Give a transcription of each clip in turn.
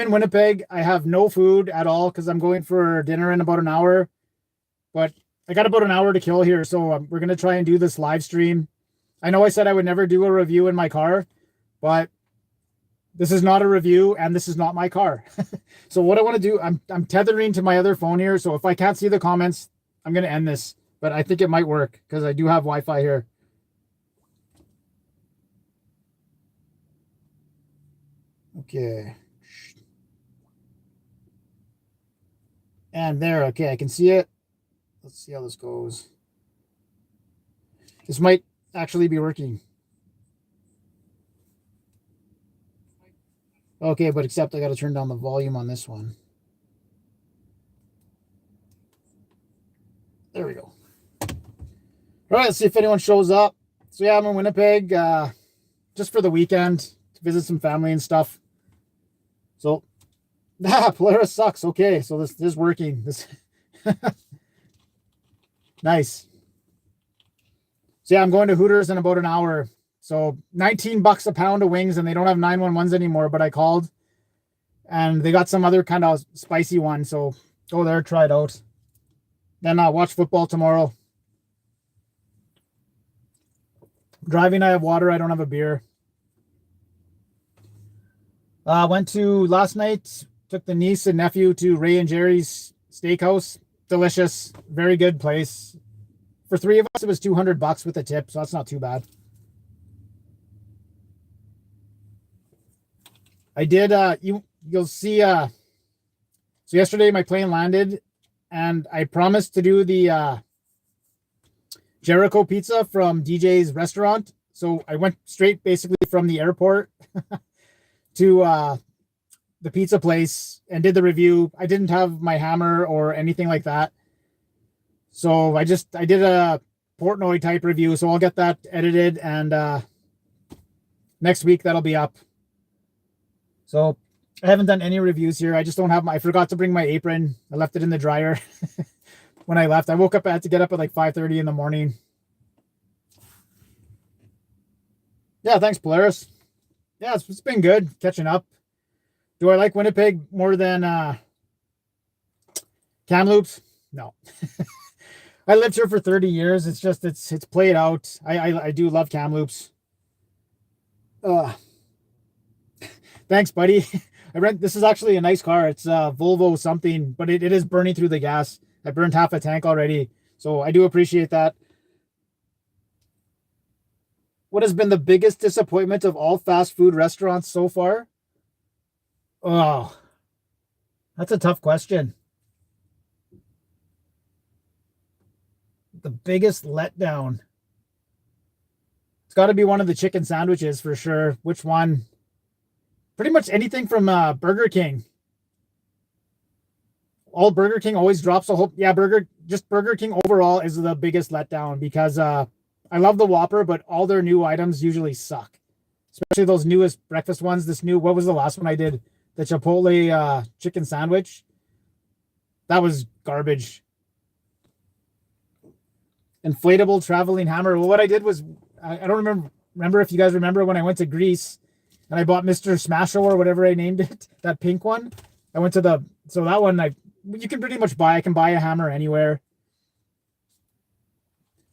in Winnipeg. I have no food at all because I'm going for dinner in about an hour. But I got about an hour to kill here, so we're gonna try and do this live stream. I know I said I would never do a review in my car, but this is not a review and this is not my car. So what I want to do, I'm tethering to my other phone here. So if I can't see the comments, I'm gonna end this. But I think it might work because I do have Wi-Fi here. Okay. And there, okay, I can see it. Let's see how this goes. This might actually be working. Okay, but except I got to turn down the volume on this one. There we go. All right, let's see if anyone shows up. So yeah, I'm in Winnipeg just for the weekend to visit some family and stuff. So, Polaris sucks. Okay, so this is working. This nice. So yeah, I'm going to Hooters in about an hour. So $19 a pound of wings, and they don't have 911s anymore, but I called and they got some other kind of spicy one. So go there, try it out. Then I'll watch football tomorrow. Driving, I have water. I don't have a beer. Went to last night, took the niece and nephew to Ray and Jerry's Steakhouse. Delicious. Very good place. For three of us, it was $200 with a tip, so that's not too bad. I did, you'll see, so yesterday my plane landed and I promised to do the Jericho pizza from DJ's restaurant. So I went straight basically from the airport to the pizza place and did the review. I didn't have my hammer or anything like that. So I did a Portnoy type review. So I'll get that edited and next week that'll be up. So I haven't done any reviews here. I just don't have I forgot to bring my apron. I left it in the dryer when I left. I woke up, I had to get up at like 5:30 in the morning. Yeah, thanks, Polaris. Yeah, it's been good catching up. Do I like Winnipeg more than Kamloops? No. I lived here for 30 years. It's just it's played out. I do love Kamloops. Thanks, buddy. This is actually a nice car. It's a Volvo something, but it is burning through the gas. I burned half a tank already. So I do appreciate that. What has been the biggest disappointment of all fast food restaurants so far? Oh, that's a tough question. The biggest letdown. It's got to be one of the chicken sandwiches for sure. Which one? Pretty much anything from Burger King. All Burger King always drops a whole. Yeah, Burger King overall is the biggest letdown because I love the Whopper, but all their new items usually suck. Especially those newest breakfast ones. What was the last one I did? The Chipotle chicken sandwich. That was garbage. Inflatable traveling hammer. Well, what I did was, I don't remember if you guys remember when I went to Greece and I bought Mr. Smasho or whatever I named it, that pink one. I went to so that one you can pretty much buy. I can buy a hammer anywhere.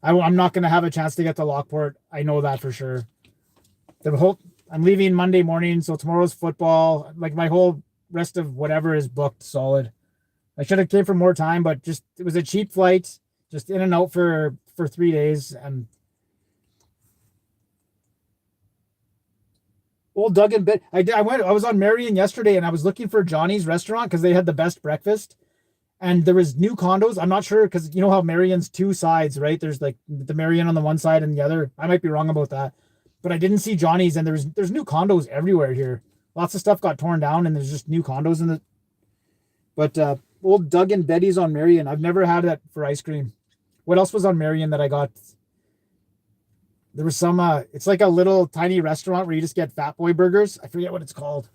I'm not going to have a chance to get to Lockport. I know that for sure. I'm leaving Monday morning, so tomorrow's football. Like my whole rest of whatever is booked solid. I should have came for more time, but it was a cheap flight, just in and out for 3 days. And old Doug and Bit. I was on Marion yesterday and I was looking for Johnny's restaurant because they had the best breakfast. And there was new condos. I'm not sure because you know how Marion's two sides, right? There's like the Marion on the one side and the other. I might be wrong about that. But I didn't see Johnny's and there's new condos everywhere here. Lots of stuff got torn down and there's just new condos in the. But old Doug and Betty's on Marion. I've never had it for ice cream. What else was on Marion that I got? There was some, it's like a little tiny restaurant where you just get Fat Boy burgers. I forget what it's called.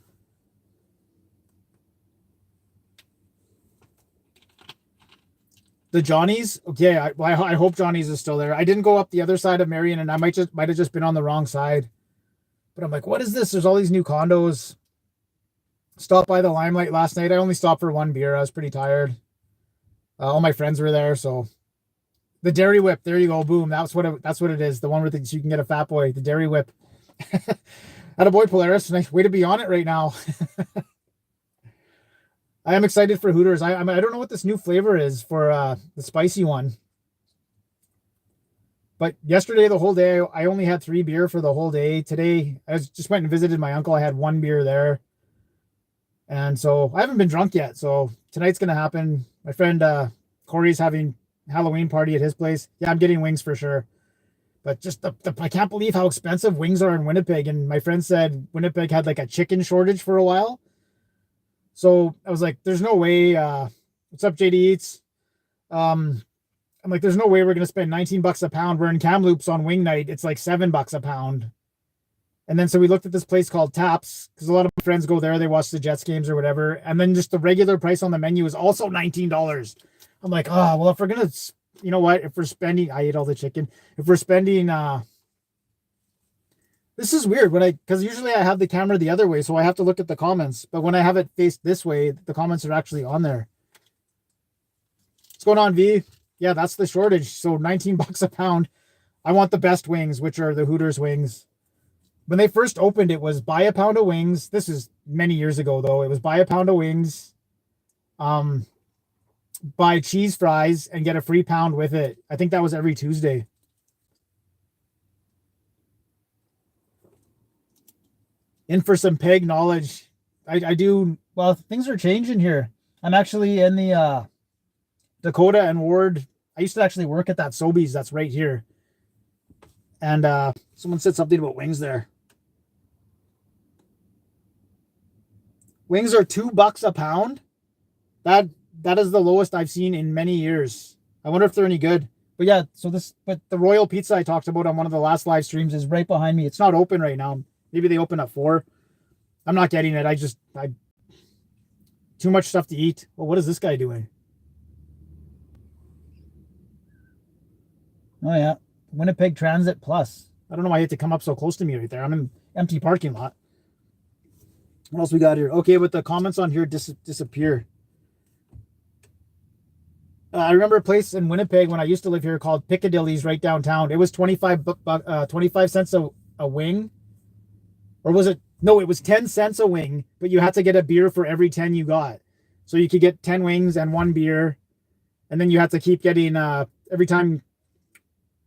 The Johnny's? Okay, I hope Johnny's is still there. I didn't go up the other side of Marion and I might have just been on the wrong side. But I'm like, what is this? There's all these new condos. Stopped by the Limelight last night. I only stopped for one beer. I was pretty tired. All my friends were there, so the Dairy Whip. There you go. Boom. That's what it is. The one where you can get a Fat Boy. The Dairy Whip. Attaboy, Polaris. Nice way to be on it right now. I am excited for Hooters. I don't know what this new flavor is for the spicy one. But yesterday, the whole day, I only had 3 beer for the whole day. Today, I just went and visited my uncle. I had 1 beer there. And so I haven't been drunk yet. So tonight's going to happen. My friend Corey's having a Halloween party at his place. Yeah, I'm getting wings for sure. But just I can't believe how expensive wings are in Winnipeg. And my friend said Winnipeg had like a chicken shortage for a while. So I was like, there's no way. What's up, JD Eats? I'm like, there's no way we're going to spend $19 a pound. We're in Kamloops on wing night. It's like $7 a pound. And then so we looked at this place called Taps because a lot of my friends go there. They watch the Jets games or whatever. And then just the regular price on the menu is also $19. I'm like, oh, well, if we're going to, you know what, if we're spending, I ate all the chicken. If we're spending, this is weird because usually I have the camera the other way, so I have to look at the comments. But when I have it faced this way, the comments are actually on there. What's going on, V? Yeah, that's the shortage. So $19 a pound. I want the best wings, which are the Hooters wings. When they first opened, it was buy a pound of wings. This is many years ago, though. It was buy a pound of wings, buy cheese fries, and get a free pound with it. I think that was every Tuesday. In for some peg knowledge. I do. Well, things are changing here. I'm actually in the Dakota and Ward. I used to actually work at that Sobeys that's right here. And someone said something about wings there. Wings are $2 a pound. That is the lowest I've seen in many years. I wonder if they're any good. But yeah, but the Royal Pizza I talked about on one of the last live streams is right behind me. It's not open right now. Maybe they open at 4. I'm not getting it. I too much stuff to eat. Well, what is this guy doing? Oh yeah, Winnipeg Transit Plus. I don't know why you had to come up so close to me right there. I'm in empty parking lot. What else we got here? Okay, but the comments on here disappear. I remember a place in Winnipeg when I used to live here called Piccadilly's right downtown. It was 25 cents a wing. Or was it? No, it was 10 cents a wing, but you had to get a beer for every 10 you got. So you could get 10 wings and 1 beer. And then you had to keep getting, every time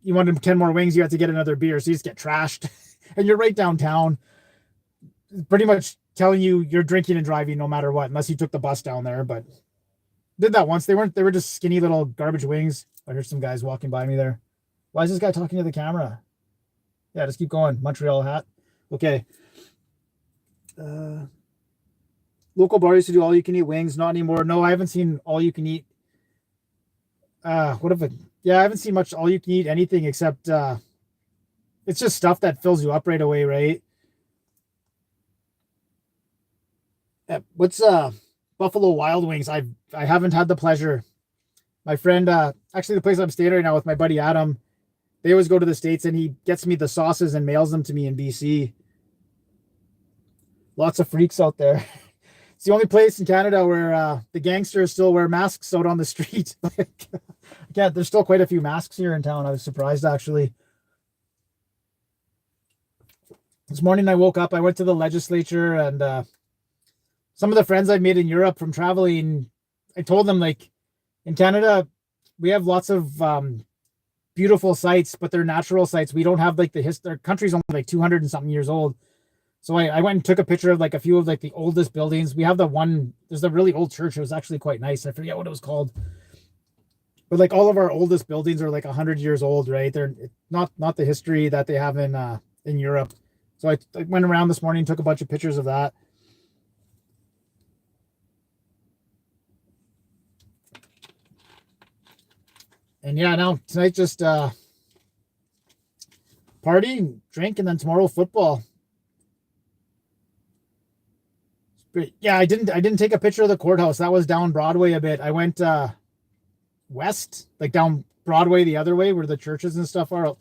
you wanted 10 more wings, you had to get another beer. So you just get trashed. And you're right downtown. Pretty much telling you you're drinking and driving no matter what, unless you took the bus down there. But did that once. They were just skinny little garbage wings. I heard some guys walking by me there. Why is this guy talking to the camera? Yeah, just keep going. Montreal hat. Okay. Local bar used to do all you can eat wings. Not anymore. No, I haven't seen all you can eat. I haven't seen much all you can eat anything except it's just stuff that fills you up right away, right? What's Buffalo Wild Wings? I haven't had the pleasure. My friend, actually the place I'm staying right now with my buddy Adam, they always go to the States and he gets me the sauces and mails them to me in BC. Lots of freaks out there. It's the only place in Canada where the gangsters still wear masks out on the street. Yeah, there's still quite a few masks here in town. I was surprised, actually. This morning I woke up, I went to the legislature, and some of the friends I've made in Europe from traveling, I told them, like, in Canada, we have lots of beautiful sites, but they're natural sites. We don't have, like, our country's only like 200 and something years old. So I went and took a picture of like a few of like the oldest buildings. We have there's the really old church. It was actually quite nice. I forget what it was called. But like all of our oldest buildings are like 100 years old, right? They're not the history that they have in Europe. So I went around this morning, took a bunch of pictures of that. And yeah, now tonight just party, drink, and then tomorrow football. Yeah, I didn't take a picture of the courthouse. That was down Broadway a bit. I went west, like down Broadway the other way where the churches and stuff are.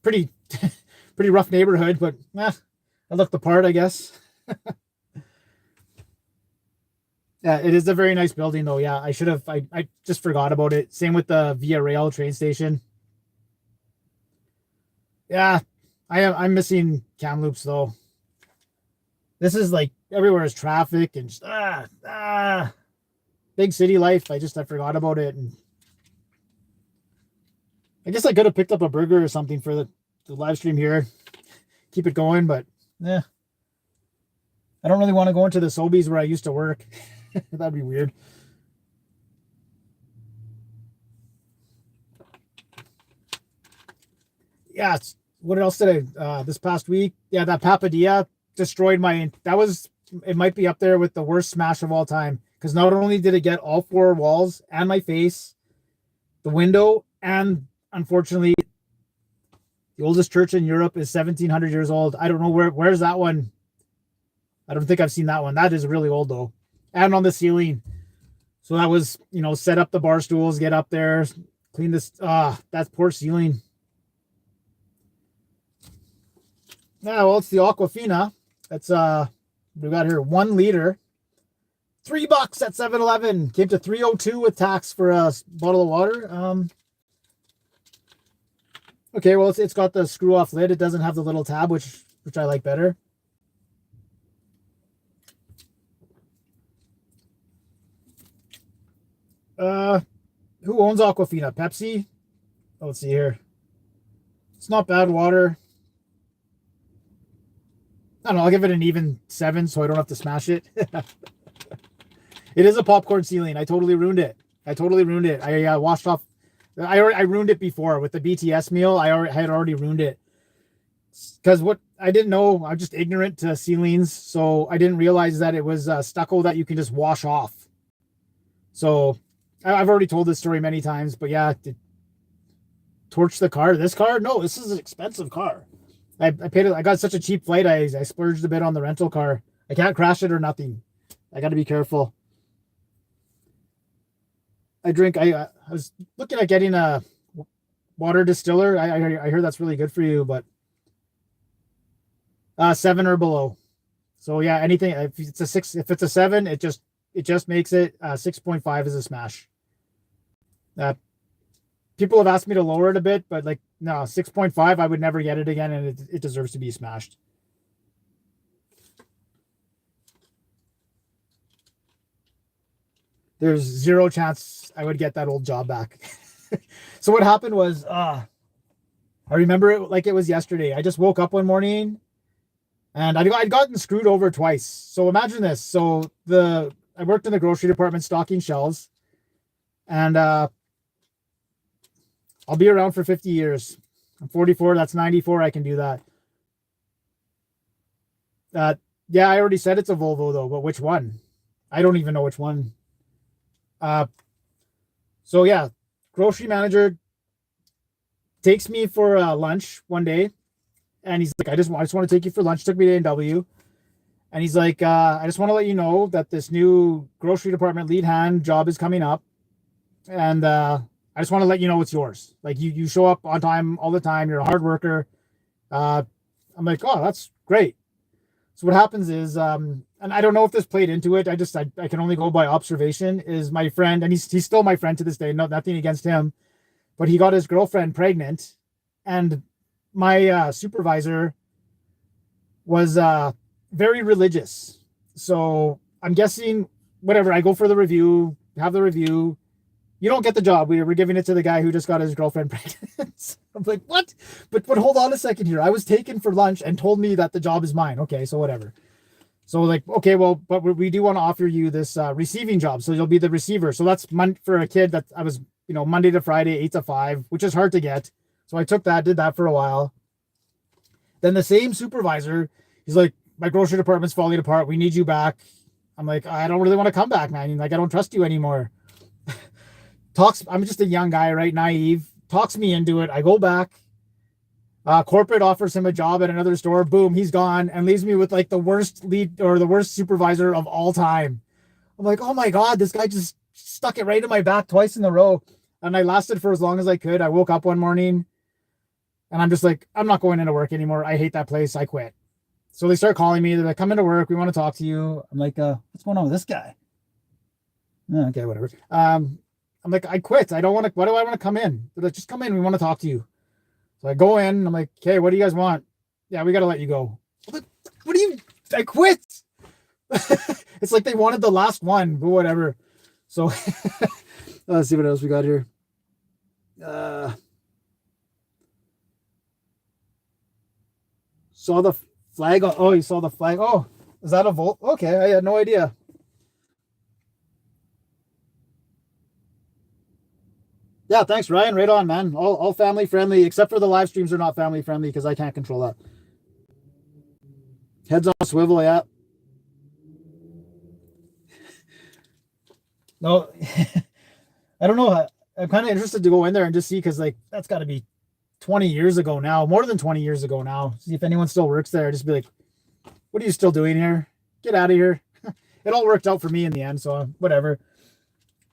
Pretty rough neighborhood, but I looked the part, I guess. Yeah, it is a very nice building though. Yeah, I should have. I just forgot about it. Same with the Via Rail train station. Yeah, I'm missing Kamloops though. This is like everywhere is traffic and just, big city life. I forgot about it, and I guess I could have picked up a burger or something for the live stream here, keep it going. But yeah, I don't really want to go into the Sobeys where I used to work. That'd be weird. Yeah. What else did I this past week? Yeah, that Papadilla destroyed my. That was it. Might be up there with the worst smash of all time because not only did it get all four walls and my face, the window, and unfortunately, the oldest church in Europe is 1700 years old. I don't know where's that one. I don't think I've seen that one. That is really old though, and on the ceiling. So that was set up the bar stools, get up there, clean this. That poor ceiling. Yeah, well, it's the Aquafina. It's we got here 1 liter, $3 at 7-Eleven. Came to $3.02 with tax for a bottle of water. Okay, well, it's got the screw off lid. It doesn't have the little tab, which I like better. Who owns Aquafina? Pepsi? Oh, let's see here. It's not bad water. I don't know. I'll give it an even 7 so I don't have to smash it. It is a popcorn ceiling. I totally ruined it. I washed off. I ruined it before with the BTS meal. I had already ruined it because what I didn't know. I'm just ignorant to ceilings, so I didn't realize that it was stucco that you can just wash off. So I've already told this story many times, but yeah, torch the car. This car? No, this is an expensive car. I paid it. I got such a cheap flight. I splurged a bit on the rental car. I can't crash it or nothing. I got to be careful. I was looking at getting a water distiller. I heard that's really good for you, but 7 or below. So yeah, anything if it's a 6, if it's a 7, it just makes it 6.5 is a smash. People have asked me to lower it a bit, but like no, 6.5, I would never get it again, and it deserves to be smashed. There's zero chance I would get that old job back. So what happened was, I remember it like it was yesterday. I just woke up one morning, and I'd gotten screwed over twice. So imagine this. So I worked in the grocery department stocking shelves, and I'll be around for 50 years. I'm 44. That's 94. I can do that. Yeah, I already said it's a Volvo though, but which one? I don't even know which one. So yeah, grocery manager takes me for lunch one day, and he's like, I just want to take you for lunch. Took me to A&W, and he's like, I just want to let you know that this new grocery department lead hand job is coming up, and I just want to let you know it's yours. Like you show up on time all the time. You're a hard worker. I'm like, oh, that's great. So what happens is, and I don't know if this played into it. I can only go by observation. Is my friend, and he's still my friend to this day. Nothing against him, but he got his girlfriend pregnant, and my supervisor was very religious. So I'm guessing whatever. I go for the review, have the review. You don't get the job. We're giving it to the guy who just got his girlfriend pregnant. I'm like, what? But hold on a second here. I was taken for lunch and told me that the job is mine. Okay, so whatever. So like, okay, well, but we do want to offer you this receiving job. So you'll be the receiver. So that's for a kid that I was, Monday to Friday, 8 to 5, which is hard to get. So I took that, did that for a while. Then the same supervisor, he's like, my grocery department's falling apart. We need you back. I'm like, I don't really want to come back, man. Like, I don't trust you anymore. I'm just a young guy, right? Naive. Talks me into it. I go back. Corporate offers him a job at another store. Boom, he's gone and leaves me with like the worst lead or the worst supervisor of all time. I'm like, oh my God, this guy just stuck it right in my back twice in a row. And I lasted for as long as I could. I woke up one morning and I'm just like, I'm not going into work anymore. I hate that place. I quit. So they start calling me. They're like, come into work. We want to talk to you. I'm like, what's going on with this guy? Okay, whatever. I'm like, I quit. I don't want to. Why do I want to come in? They're like, just come in. We want to talk to you. So I go in. I'm like, okay, what do you guys want? Yeah, we got to let you go. What do you? I quit. It's like they wanted the last one, but whatever. So let's see what else we got here. Saw the flag. Oh, you saw the flag. Oh, is that a Volt? Okay, I had no idea. Yeah, thanks, Ryan. Right on, man. All family friendly, except for the live streams are not family friendly because I can't control that. Heads on swivel, yeah. No, I don't know. I'm kind of interested to go in there and just see because like that's got to be 20 years ago now, more than 20 years ago now. See if anyone still works there. Just be like, what are you still doing here? Get out of here. It all worked out for me in the end, so whatever.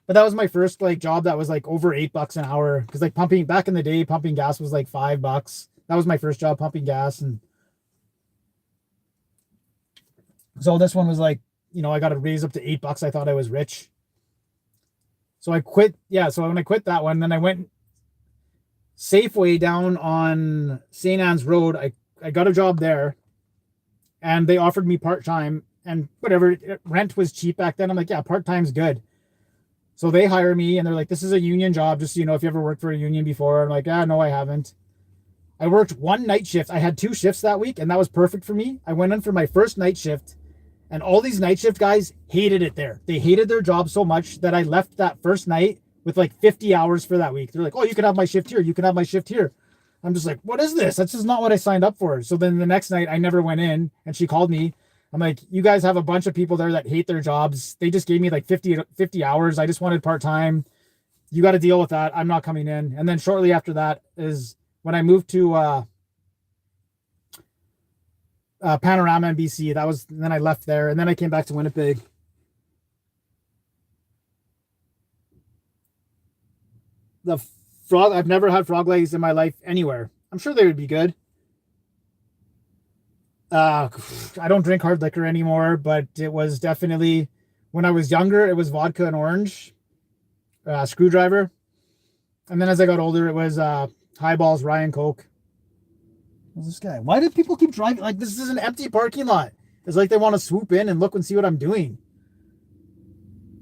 But that was my first like job that was like over $8 an hour because like pumping back in the day, pumping gas was like $5. That was my first job pumping gas, and so this one was like, I got to raise up to $8. I thought I was rich. So I quit. Yeah. So when I quit that one, then I went Safeway down on St. Anne's Road. I got a job there and they offered me part-time and whatever. Rent was cheap back then. I'm like, yeah, part-time's good. So they hire me and they're like, this is a union job. Just, if you ever worked for a union before. I'm like, no, I haven't. I worked one night shift. I had 2 shifts that week and that was perfect for me. I went in for my first night shift. And all these night shift guys hated it there. They hated their job so much that I left that first night with like 50 hours for that week. They're like, oh, you can have my shift here. You can have my shift here. I'm just like, what is this? That's just not what I signed up for. So then the next night I never went in and she called me. I'm like, you guys have a bunch of people there that hate their jobs. They just gave me like 50 hours. I just wanted part-time. You got to deal with that. I'm not coming in. And then shortly after that is when I moved to, Panorama in BC. Then I left there and then I came back to Winnipeg. The frog, I've never had frog legs in my life anywhere. I'm sure they would be good. I don't drink hard liquor anymore, but it was definitely when I was younger, it was vodka and orange, Screwdriver. And then as I got older, it was Highballs, Ryan Coke. What's this guy? Why do people keep driving? Like, this is an empty parking lot. It's like they want to swoop in and look and see what I'm doing.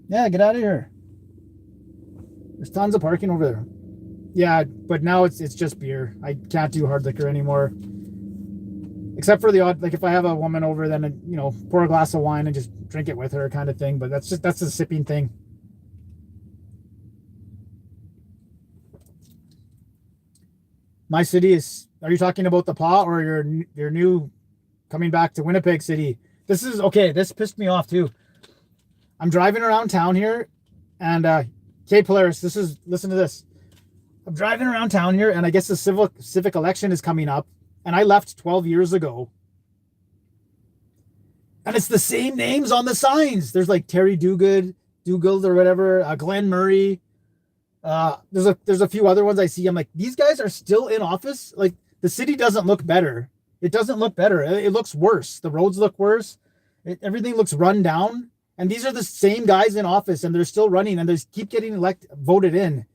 Yeah, get out of here. There's tons of parking over there. Yeah, but now it's just beer. I can't do hard liquor anymore. Except for the odd, like if I have a woman over, then, pour a glass of wine and just drink it with her kind of thing. But that's a sipping thing. My city is, are you talking about the paw or your new coming back to Winnipeg City? This is okay. This pissed me off too. I'm driving around town here and Polaris, listen to this. I'm driving around town here and I guess the civic election is coming up and I left 12 years ago. And it's the same names on the signs. There's like Terry Duguid or whatever, Glenn Murray. There's a few other ones I see. I'm like, these guys are still in office. Like the city doesn't look better. It doesn't look better. It looks worse. The roads look worse. Everything looks run down. And these are the same guys in office and they're still running and they keep getting voted in.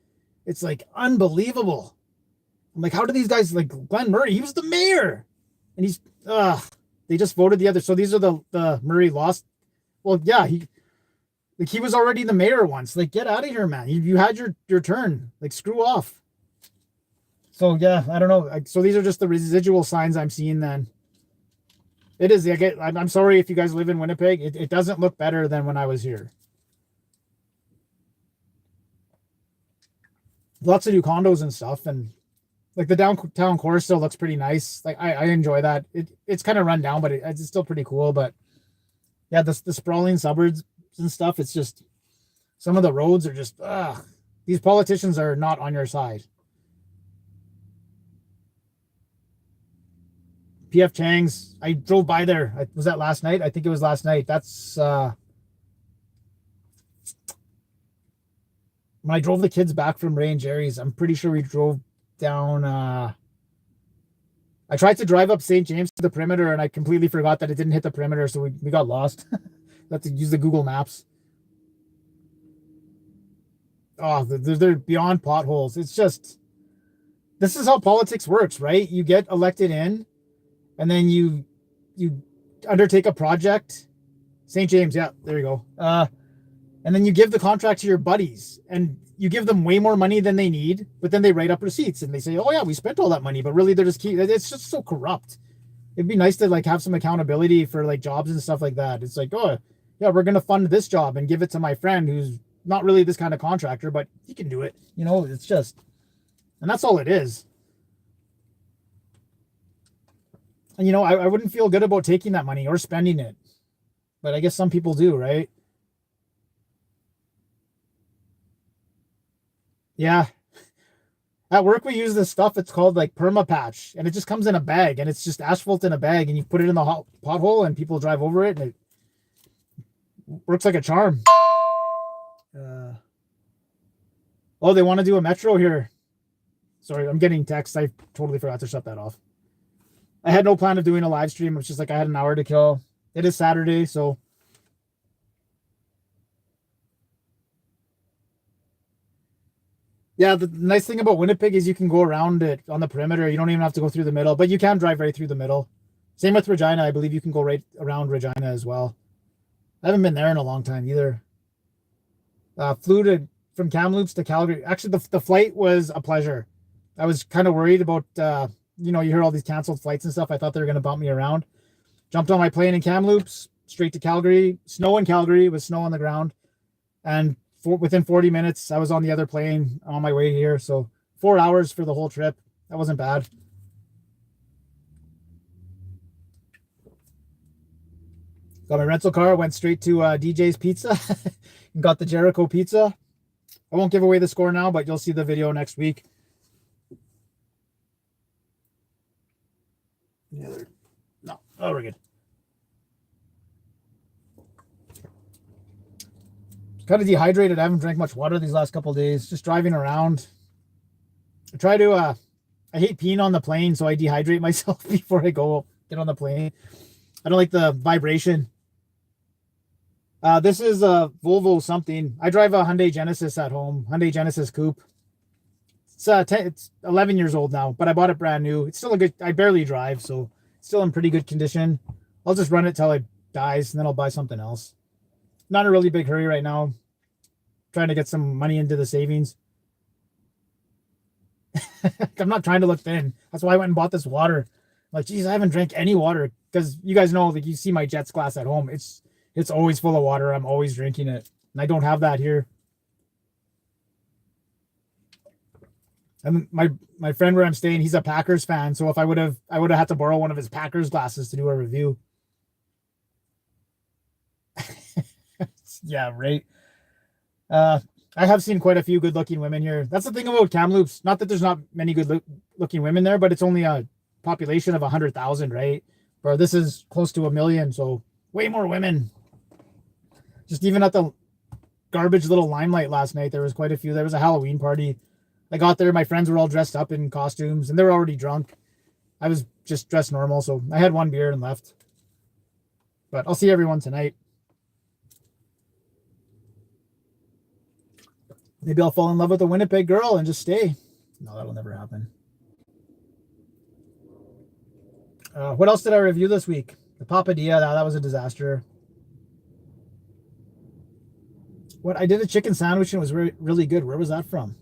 It's like unbelievable. I'm like, how do these guys, like Glenn Murray, he was the mayor and they just voted the other. So these are the Murray lost. Well, yeah, he was already the mayor once. Like, get out of here, man. You had your turn. Like, screw off. So yeah, I don't know. So these are just the residual signs I'm seeing then. It is. I'm sorry if you guys live in Winnipeg. It doesn't look better than when I was here. Lots of new condos and stuff. And like the downtown core still looks pretty nice. Like I enjoy that. It's kind of run down, but it's still pretty cool. But yeah, the sprawling suburbs and stuff. It's just some of the roads are just, these politicians are not on your side. PF Chang's, I drove by there. Was that last night? I think it was last night. That's when I drove the kids back from Ray and Jerry's. I'm pretty sure we drove down. I tried to drive up St. James to the perimeter and I completely forgot that it didn't hit the perimeter. So we got lost. Had to use the Google Maps. oh, they're beyond potholes. It's just, this is how politics works, right? You get elected in, and then you undertake a project. St. James, yeah, there you go. And then you give the contract to your buddies, and you give them way more money than they need, but then they write up receipts and they say, oh yeah, we spent all that money, but really they're just it's just so corrupt. It'd be nice to like have some accountability for like jobs and stuff like that. It's like, oh yeah, we're going to fund this job and give it to my friend who's not really this kind of contractor, but he can do it. You know, it's just, and that's all it is. And you know, I wouldn't feel good about taking that money or spending it, but I guess some people do, right? Yeah. At work, we use this stuff. It's called like perma patch, and it just comes in a bag, and it's just asphalt in a bag, and you put it in the hot pothole, and people drive over it, and it works like a charm. Oh, they want to do a metro here. Sorry, I'm getting text. I totally forgot to shut that off. I had no plan of doing a live stream. It's just like I had an hour to kill. It is Saturday, so. Yeah, the nice thing about Winnipeg is you can go around it on the perimeter. You don't even have to go through the middle, but you can drive right through the middle. Same with Regina. I believe you can go right around Regina as well. I haven't been there in a long time either. Flew from Kamloops to Calgary. Actually, the flight was a pleasure. I was kind of worried about, you know, you hear all these canceled flights and stuff. I thought they were going to bump me around. Jumped on my plane in Kamloops, straight to Calgary. Snow in Calgary, with snow on the ground. And within 40 minutes, I was on the other plane on my way here. So 4 hours for the whole trip. That wasn't bad. Got my rental car, went straight to DJ's Pizza and got the Jericho pizza. I won't give away the score now, but you'll see the video next week. No, oh, we're good. Kind of dehydrated. I haven't drank much water these last couple of days. Just driving around. I try to, I hate peeing on the plane, so I dehydrate myself before I get on the plane. I don't like the vibration. This is a Volvo something. I drive a Hyundai Genesis at home. Hyundai Genesis Coupe. It's 11 years old now, but I bought it brand new. It's still a good, I barely drive, so it's still in pretty good condition. I'll just run it till it dies, and then I'll buy something else. Not in a really big hurry right now. Trying to get some money into the savings. I'm not trying to look thin. That's why I went and bought this water. Like, geez, I haven't drank any water, because you guys know, like, you see my Jets glass at home. It's always full of water. I'm always drinking it, and I don't have that here. And my friend where I'm staying, he's a Packers fan, so if I would have had to borrow one of his Packers glasses to do a review. Yeah, right. I have seen quite a few good-looking women here. That's the thing about Kamloops. Not that there's not many good-looking women there, but it's only a population of 100,000, right? Or this is close to 1 million, so way more women. Just even at the garbage little Limelight last night, there was quite a few. There was a Halloween party. I got there, my friends were all dressed up in costumes, and they were already drunk. I was just dressed normal, so I had one beer and left. But I'll see everyone tonight. Maybe I'll fall in love with a Winnipeg girl and just stay. No, that'll never happen. What else did I review this week? The Papadilla, that was a disaster. What, I did a chicken sandwich and it was really good. Where was that from?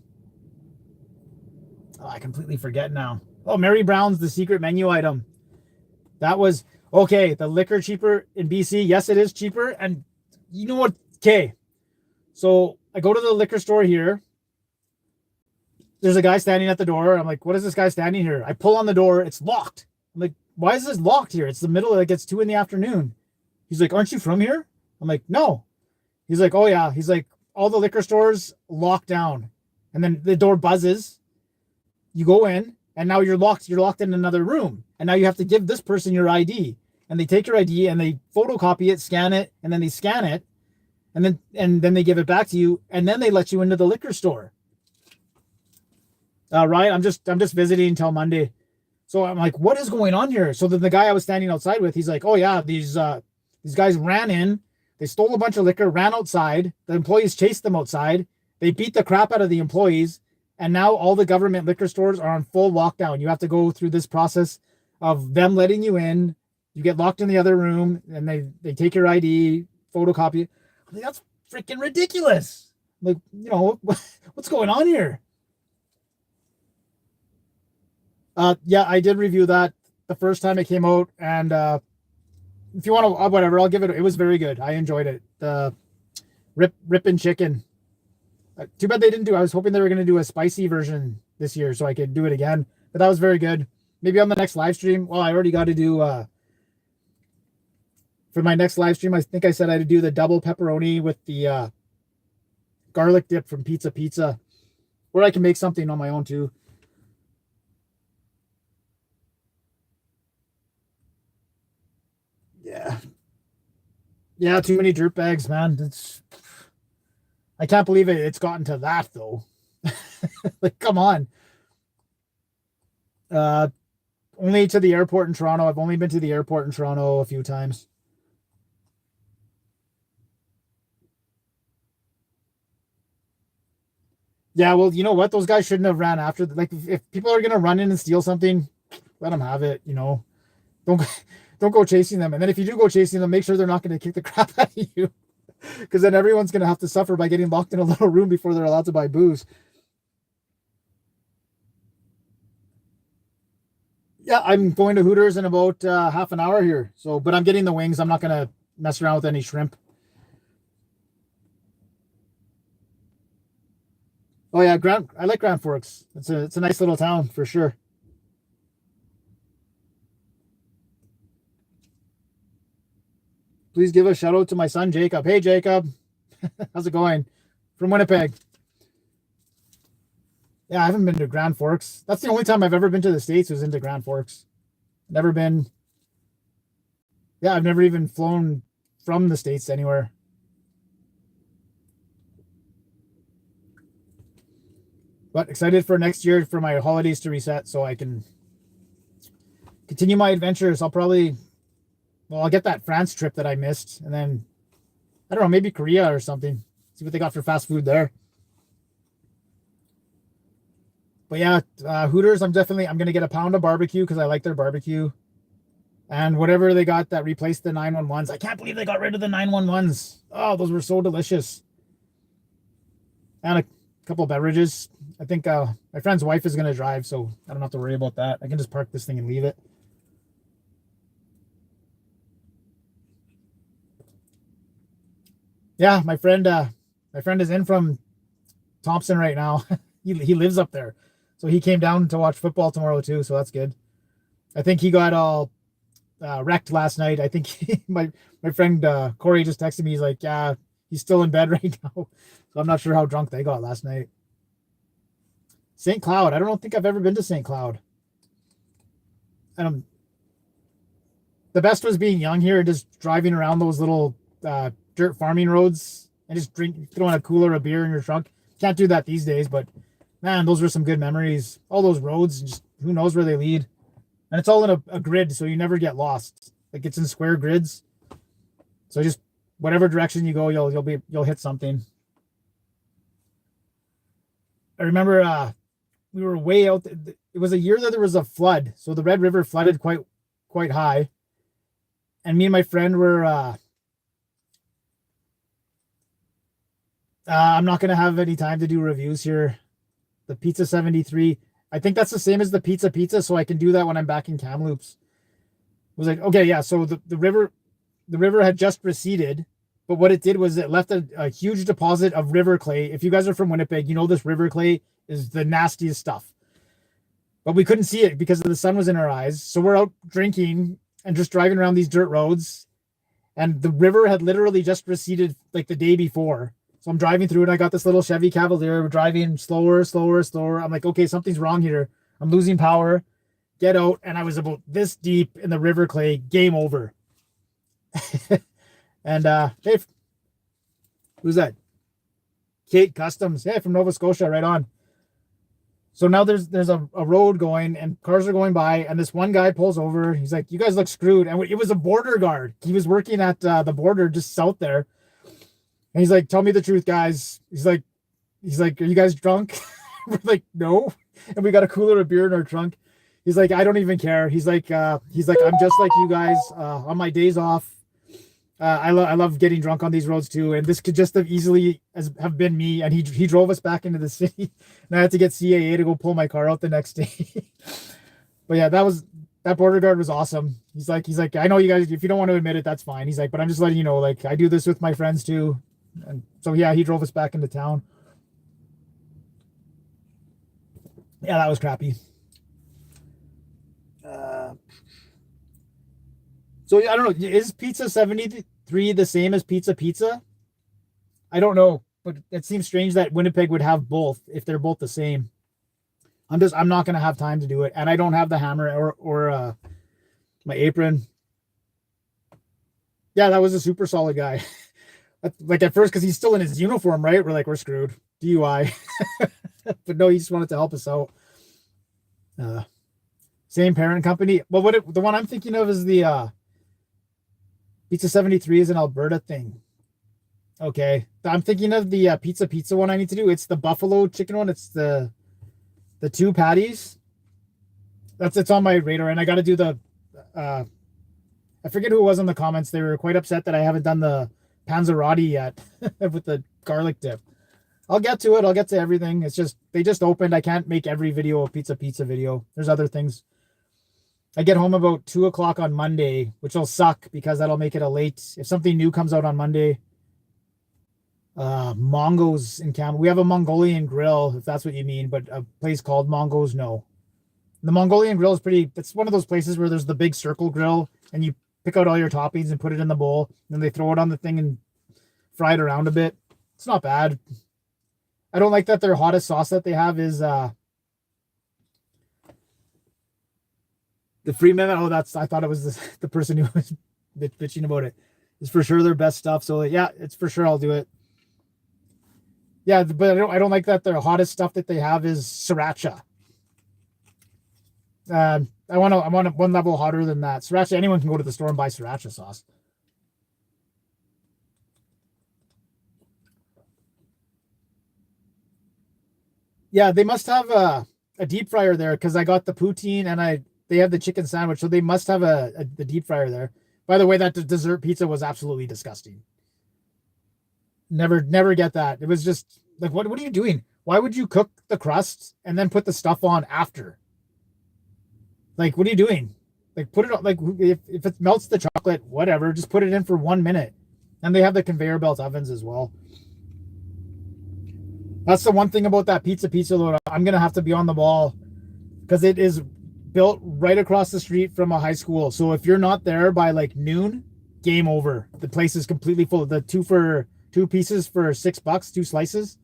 Oh, I completely forget now. Oh, Mary Brown's the secret menu item. That was, okay, the liquor cheaper in BC. Yes, it is cheaper. And you know what? Okay, so I go to the liquor store here. There's a guy standing at the door. I'm like, what is this guy standing here? I pull on the door. It's locked. I'm like, why is this locked here? It's the middle, like it's 2 PM. He's like, aren't you from here? I'm like, no. He's like, oh yeah. He's like, all the liquor stores locked down. And then the door buzzes. You go in and now you're locked. You're locked in another room. And now you have to give this person your ID. And they take your ID and they photocopy it, scan it, and then they scan it. And then they give it back to you, and then they let you into the liquor store. Right? I'm just visiting until Monday. So I'm like, what is going on here? So then the guy I was standing outside with, he's like, oh yeah, these guys ran in, they stole a bunch of liquor, ran outside, the employees chased them outside, They beat the crap out of the employees, and now all the government liquor stores are on full lockdown. You have to go through this process of them letting you in. You get locked in the other room, and they take your ID, photocopy. I mean, that's freaking ridiculous. Like, you know, what's going on here? Yeah, I did review that the first time it came out, and if you want to, whatever, I'll give it. It was very good. I enjoyed it. The Rippin' Chicken. Too bad they didn't do. I was hoping they were going to do a spicy version this year so I could do it again. But that was very good. Maybe on the next live stream. Well, I already got to do for my next live stream. I think I said I had to do the double pepperoni with the garlic dip from Pizza, or I can make something on my own too. Yeah, too many dirt bags, man. I can't believe it's gotten to that though. Like, come on. Only to the airport in Toronto. I've only been to the airport in Toronto a few times. Yeah, well, you know what? Those guys shouldn't have ran after. Like, if people are gonna run in and steal something, let them have it. You know, don't don't go chasing them. And then if you do go chasing them, make sure they're not going to kick the crap out of you, because then everyone's going to have to suffer by getting locked in a little room before they're allowed to buy booze. Yeah, I'm going to Hooters in about half an hour here. So, but I'm getting the wings. I'm not going to mess around with any shrimp. Oh yeah, I like Grand Forks. It's a nice little town for sure. Please give a shout out to my son Jacob. Hey Jacob, how's it going? From Winnipeg. Yeah, I haven't been to Grand Forks. That's the only time I've ever been to the States was into Grand Forks. Never been. Yeah, I've never even flown from the States anywhere. But excited for next year for my holidays to reset so I can continue my adventures. I'll get that France trip that I missed, and then I don't know, maybe Korea or something. See what they got for fast food there. But yeah, Hooters, I'm gonna get a pound of barbecue because I like their barbecue, and whatever they got that replaced the 911s. I can't believe they got rid of the 911s. Oh, those were so delicious. And a couple of beverages. I think my friend's wife is gonna drive, so I don't have to worry about that. I can just park this thing and leave it. Yeah, my friend is in from Thompson right now. He lives up there, so he came down to watch football tomorrow too. So that's good. I think he got all wrecked last night. I think my friend Corey just texted me. He's like, yeah, he's still in bed right now. So I'm not sure how drunk they got last night. St. Cloud. I don't think I've ever been to St. Cloud. And the best was being young here and just driving around those little dirt farming roads and just throwing a cooler of beer in your trunk. Can't do that these days, but man, those were some good memories. All those roads, just who knows where they lead. And it's all in a grid, so you never get lost. Like, it's in square grids. So just whatever direction you go, you'll hit something. I remember we were way out. It was a year that there was a flood, so the Red River flooded quite high. And me and my friend were I'm not going to have any time to do reviews here. The Pizza 73. I think that's the same as the Pizza, so I can do that when I'm back in Kamloops. It was like, okay, yeah, so the river had just receded, but what it did was it left a huge deposit of river clay. If you guys are from Winnipeg, you know this river clay is the nastiest stuff. But we couldn't see it because the sun was in our eyes. So we're out drinking and just driving around these dirt roads, and the river had literally just receded like the day before. So I'm driving through and I got this little Chevy Cavalier. We're driving slower. I'm like, okay, something's wrong here. I'm losing power. Get out. And I was about this deep in the river clay. Game over. And hey, who's that? Kate Customs. Hey, from Nova Scotia, right on. So now there's a road going and cars are going by, and this one guy pulls over. He's like, you guys look screwed. And it was a border guard. He was working at the border just south there. And he's like, tell me the truth, guys. He's like, he's like, "Are you guys drunk?" We're like, "No," and we got a cooler of beer in our trunk. He's like, "I don't even care." He's like, "I'm just like you guys on my days off. I love getting drunk on these roads too, and this could just have easily have been me." And he drove us back into the city, and I had to get CAA to go pull my car out the next day. But yeah, that border guard was awesome. He's like, "I know you guys, if you don't want to admit it, that's fine." He's like, "But I'm just letting you know, like, I do this with my friends too." And so yeah, he drove us back into town. Yeah, that was crappy. So I don't know. Is Pizza 73 the same as Pizza? I don't know, but it seems strange that Winnipeg would have both if they're both the same. I'm not gonna have time to do it, and I don't have the hammer or my apron. Yeah, that was a super solid guy. Like at first, because he's still in his uniform, right? We're like, we're screwed. DUI. But no, he just wanted to help us out. Same parent company. Well, the one I'm thinking of is the Pizza 73 is an Alberta thing. Okay. I'm thinking of the pizza one I need to do. It's the buffalo chicken one. It's the two patties. It's on my radar, and I got to do the I forget who it was in the comments. They were quite upset that I haven't done the panzerotti yet with the garlic dip. I'll get to it. I'll get to everything. It's just they just opened. I can't make every video a pizza video. There's other things. I get home about 2:00 on Monday, which will suck because that'll make it a late. If something new comes out on Monday, Mongo's in Cam. We have a Mongolian grill, if that's what you mean, but a place called Mongo's, no. The Mongolian grill is pretty. It's one of those places where there's the big circle grill, and you pick out all your toppings and put it in the bowl, and then they throw it on the thing and fry it around a bit. It's not bad. I don't like that their hottest sauce that they have is the Freeman. Oh, I thought it was the person who was bitching about it. It's for sure their best stuff. So yeah, it's for sure I'll do it. Yeah, but I don't like that their hottest stuff that they have is sriracha. I want one level hotter than that. Sriracha, anyone can go to the store and buy sriracha sauce. Yeah, they must have a deep fryer there because I got the poutine and they have the chicken sandwich, so they must have the deep fryer there. By the way, that dessert pizza was absolutely disgusting. Never get that. It was just like, what are you doing? Why would you cook the crust and then put the stuff on after? Like, what are you doing? Like, put it on, like, if it melts the chocolate, whatever, just put it in for 1 minute. And they have the conveyor belt ovens as well. That's the one thing about that pizza load. I'm going to have to be on the ball because it is built right across the street from a high school. So if you're not there by like noon, game over. The place is completely full. The two pieces for $6, 2 slices.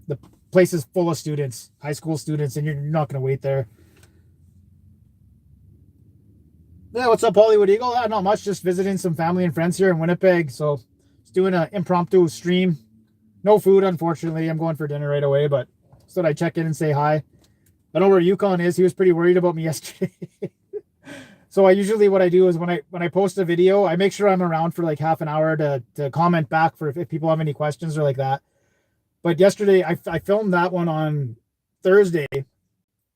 The place is full of students, high school students, and you're not going to wait there. Yeah, what's up, Hollywood Eagle? Not much. Just visiting some family and friends here in Winnipeg. So just doing an impromptu stream. No food, unfortunately. I'm going for dinner right away, but just thought I'd check in and say hi. I know where Yukon is. He was pretty worried about me yesterday. So what I do is when I post a video, I make sure I'm around for like half an hour to comment back for if people have any questions or like that. But yesterday I filmed that one on Thursday,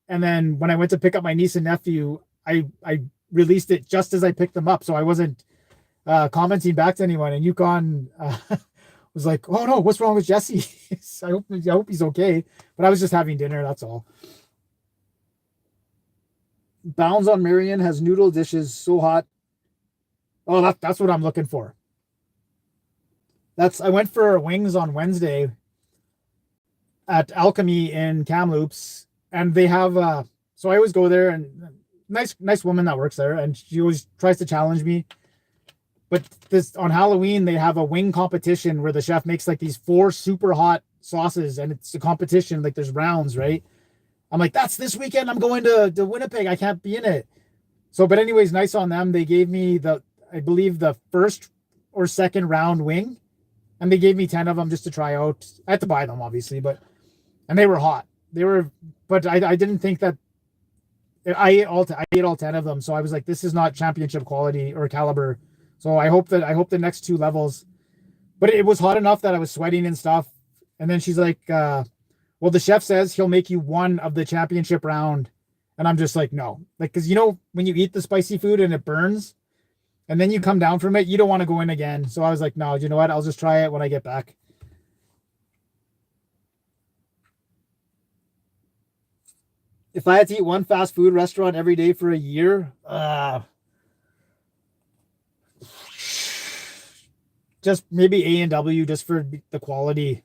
and then when I went to pick up my niece and nephew, I released it just as I picked them up, so I wasn't commenting back to anyone. And Yukon was like, "Oh no, what's wrong with Jesse?" I hope he's okay. But I was just having dinner. That's all. Bounds on Marion has noodle dishes so hot. Oh, that's what I'm looking for. I went for wings on Wednesday at Alchemy in Kamloops, and they have so I always go there, and nice woman that works there, and she always tries to challenge me. But this on Halloween, they have a wing competition where the chef makes like these 4 super hot sauces, and it's a competition. Like there's rounds, right? I'm like, that's this weekend. I'm going to Winnipeg. I can't be in it. So, but anyways, nice on them. They gave me I believe the first or second round wing, and they gave me 10 of them just to try out. I had to buy them, obviously, and they were hot. But I didn't think that I ate all 10 of them. So I was like, this is not championship quality or caliber. So I hope the next 2 levels, but it was hot enough that I was sweating and stuff. And then she's like, well, the chef says he'll make you one of the championship round. And I'm just like, no. Like, because, you know, when you eat the spicy food and it burns and then you come down from it, you don't want to go in again. So I was like, no, you know what? I'll just try it when I get back. If I had to eat one fast food restaurant every day for a year, just maybe A&W just for the quality.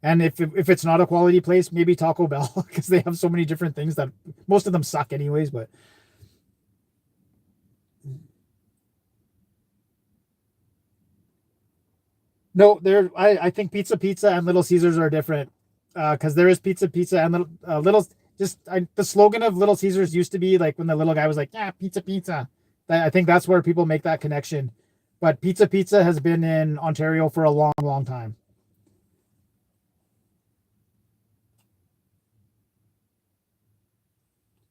And if it's not a quality place, maybe Taco Bell, because they have so many different things that most of them suck anyways. But no, I think Pizza and Little Caesars are different, because there is Pizza and Little. The slogan of Little Caesars used to be like when the little guy was like, yeah, pizza. I think that's where people make that connection. But Pizza has been in Ontario for a long, long time.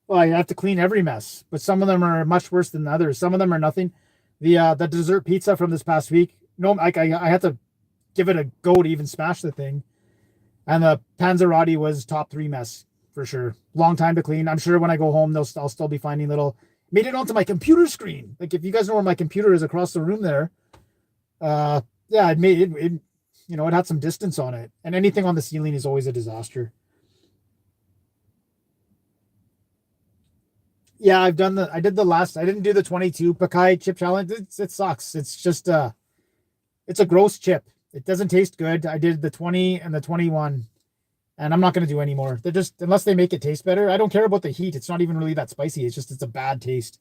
Well, you have to clean every mess, but some of them are much worse than others. Some of them are nothing. The dessert pizza from this past week, no, like I had to give it a go to even smash the thing. And the panzerotti was top 3 mess for sure. Long time to clean. I'm sure when I go home, I'll still be finding little. Made it onto my computer screen. Like if you guys know where my computer is across the room there, yeah, it made it. You know, it had some distance on it, and anything on the ceiling is always a disaster. Yeah, I did the last. I didn't do the 22 Pakai chip challenge. It sucks. It's just it's a gross chip. It doesn't taste good. I did the 20 and the 21, and I'm not going to do any more. They're just, unless they make it taste better. I don't care about the heat. It's not even really that spicy. It's a bad taste.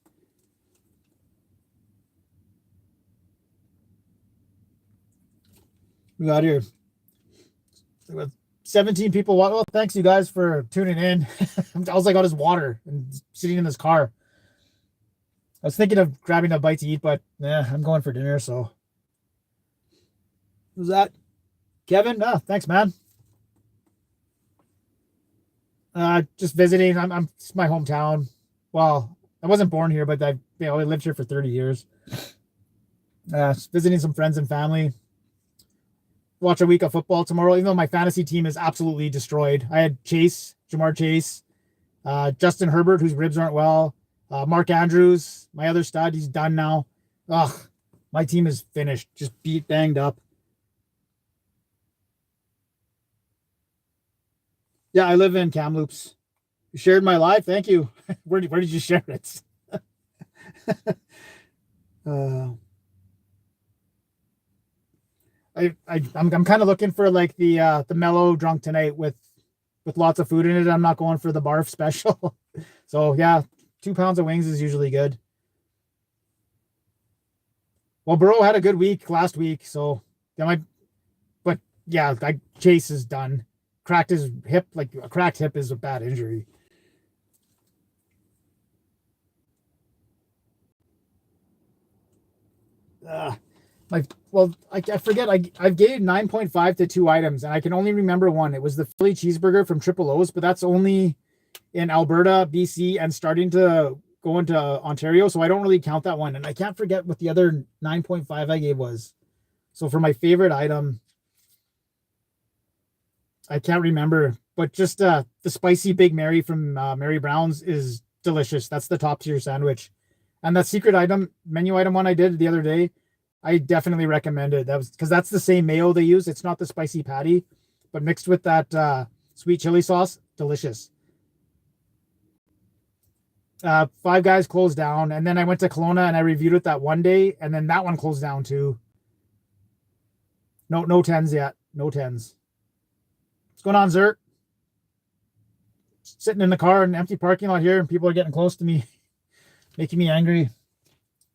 We got here 17 people. Well, thanks you guys for tuning in. All I got is water and sitting in this car. I was thinking of grabbing a bite to eat, but yeah, I'm going for dinner. So who's that? Kevin? Thanks, man. Just visiting. It's my hometown. Well, I wasn't born here, but I lived here for 30 years. Just visiting some friends and family. Watch a week of football tomorrow, even though my fantasy team is absolutely destroyed. I had Jamar Chase, Justin Herbert, whose ribs aren't well, Mark Andrews, my other stud, he's done now. Ugh, my team is finished, just banged up. Yeah, I live in Kamloops. You shared my live. Thank you. Where did you share it? uh, I'm kind of looking for like the mellow drunk tonight with lots of food in it. I'm not going for the barf special. So yeah, 2 pounds of wings is usually good. Well, Burrow had a good week last week, so that might. But yeah, Chase is done. Cracked his hip. Like a cracked hip is a bad injury. I forget. I've gained 9.5 to 2 items, and I can only remember one. It was the Philly cheeseburger from Triple O's, but that's only in Alberta, BC, and starting to go into Ontario, so I don't really count that one. And I can't forget what the other 9.5 I gave was. So for my favorite item, I can't remember, but just the spicy Big Mary from Mary Brown's is delicious. That's the top tier sandwich. And that secret item, menu item one I did the other day, I definitely recommend it. That was because that's the same mayo they use. It's not the spicy patty, but mixed with that sweet chili sauce, delicious. Five Guys closed down, and then I went to Kelowna and I reviewed it that one day, and then that one closed down too. No tens yet. No tens. What's going on, Zert? Sitting in the car in an empty parking lot here, and people are getting close to me, making me angry.